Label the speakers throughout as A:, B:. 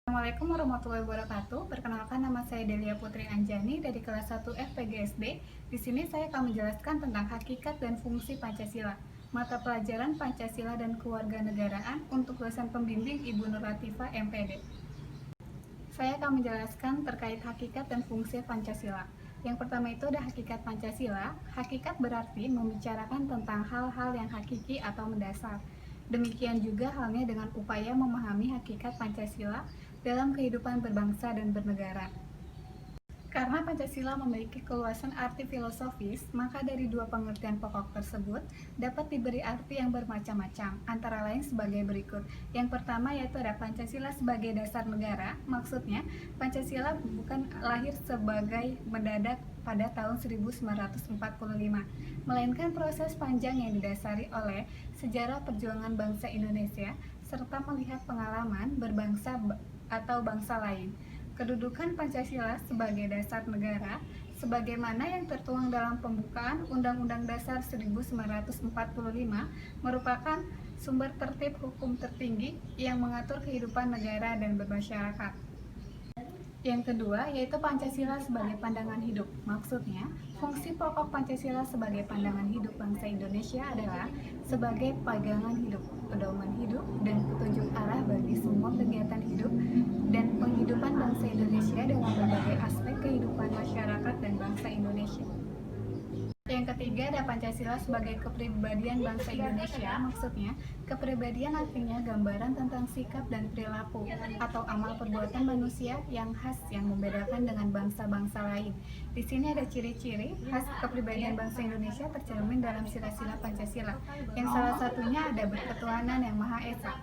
A: Assalamualaikum warahmatullahi wabarakatuh. Perkenalkan, nama saya Delia Putri Anjani dari kelas 1 FPGSD. Di sini saya akan menjelaskan tentang hakikat dan fungsi Pancasila, mata pelajaran Pancasila dan Kewarganegaraan untuk dosen pembimbing Ibu Nur Latifah MPD. Saya akan menjelaskan terkait hakikat dan fungsi Pancasila. Yang pertama itu ada hakikat Pancasila. Hakikat berarti membicarakan tentang hal-hal yang hakiki atau mendasar. Demikian juga halnya dengan upaya memahami hakikat Pancasila dalam kehidupan berbangsa dan bernegara. Karena Pancasila memiliki keluasan arti filosofis, maka dari dua pengertian pokok tersebut dapat diberi arti yang bermacam-macam, antara lain sebagai berikut. Yang pertama yaitu ada Pancasila sebagai dasar negara. Maksudnya, Pancasila bukan lahir sebagai mendadak pada tahun 1945, melainkan proses panjang yang didasari oleh sejarah perjuangan bangsa Indonesia serta melihat pengalaman berbangsa atau bangsa lain. Kedudukan Pancasila sebagai dasar negara, sebagaimana yang tertuang dalam pembukaan Undang-Undang Dasar 1945, merupakan sumber tertib hukum tertinggi yang mengatur kehidupan negara dan bermasyarakat. Yang kedua yaitu Pancasila sebagai pandangan hidup. Maksudnya, fungsi pokok Pancasila sebagai pandangan hidup bangsa Indonesia adalah sebagai pegangan hidup, pedoman hidup, dan petunjuk arah bagi semua kegiatan hidup dan penghidupan bangsa Indonesia dalam berbagai aspek kehidupan masyarakat dan bangsa Indonesia. Yang ketiga ada Pancasila sebagai kepribadian bangsa Indonesia. Maksudnya, kepribadian artinya gambaran tentang sikap dan perilaku atau amal perbuatan manusia yang khas yang membedakan dengan bangsa-bangsa lain. Di sini ada ciri-ciri khas kepribadian bangsa Indonesia tercermin dalam sila-sila Pancasila. Yang salah satunya ada berketuhanan yang Maha Esa.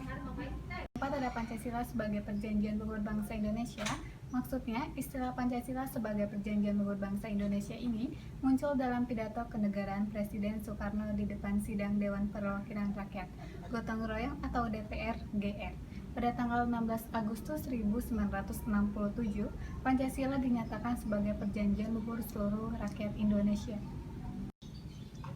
A: Keempat ada Pancasila sebagai perjanjian luhur bangsa Indonesia. Maksudnya, istilah Pancasila sebagai perjanjian luhur bangsa Indonesia ini muncul dalam pidato kenegaraan Presiden Soekarno di depan sidang Dewan Perwakilan Rakyat Gotong Royong atau DPR GR. Pada tanggal 16 Agustus 1967, Pancasila dinyatakan sebagai perjanjian luhur seluruh rakyat Indonesia.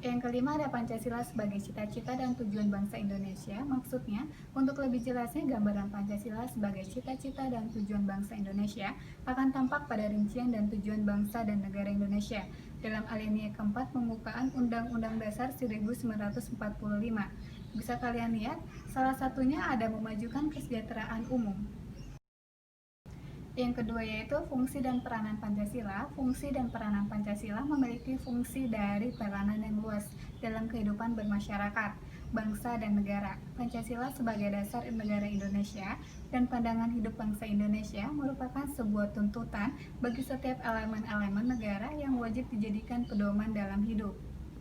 A: Yang kelima ada Pancasila sebagai cita-cita dan tujuan bangsa Indonesia. Maksudnya, untuk lebih jelasnya gambaran Pancasila sebagai cita-cita dan tujuan bangsa Indonesia akan tampak pada rincian dan tujuan bangsa dan negara Indonesia dalam alinea keempat pembukaan Undang-Undang Dasar 1945. Bisa kalian lihat, salah satunya ada memajukan kesejahteraan umum. Yang kedua yaitu fungsi dan peranan Pancasila. Fungsi dan peranan Pancasila memiliki fungsi dari peranan yang luas dalam kehidupan bermasyarakat, bangsa dan negara. Pancasila sebagai dasar negara Indonesia dan pandangan hidup bangsa Indonesia merupakan sebuah tuntutan bagi setiap elemen-elemen negara yang wajib dijadikan pedoman dalam hidup.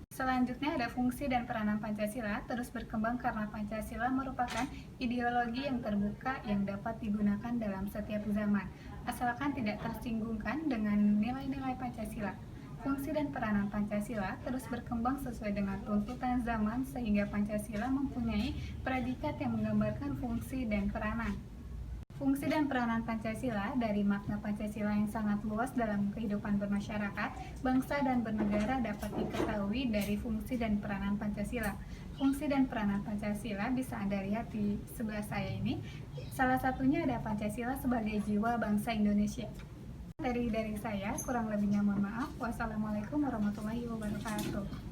A: Selanjutnya ada fungsi dan peranan Pancasila terus berkembang karena Pancasila merupakan ideologi yang terbuka yang dapat digunakan dalam setiap zaman, asalkan tidak tersinggungkan dengan nilai-nilai Pancasila. Fungsi dan peranan Pancasila terus berkembang sesuai dengan tuntutan zaman sehingga Pancasila mempunyai predikat yang menggambarkan fungsi dan peranan. Fungsi dan peranan Pancasila dari makna Pancasila yang sangat luas dalam kehidupan bermasyarakat, bangsa dan bernegara dapat diketahui dari fungsi dan peranan Pancasila. Fungsi dan peranan Pancasila bisa Anda lihat di sebelah saya ini. Salah satunya ada Pancasila sebagai jiwa bangsa Indonesia. Dari saya, kurang lebihnya mohon maaf. Wassalamualaikum warahmatullahi wabarakatuh.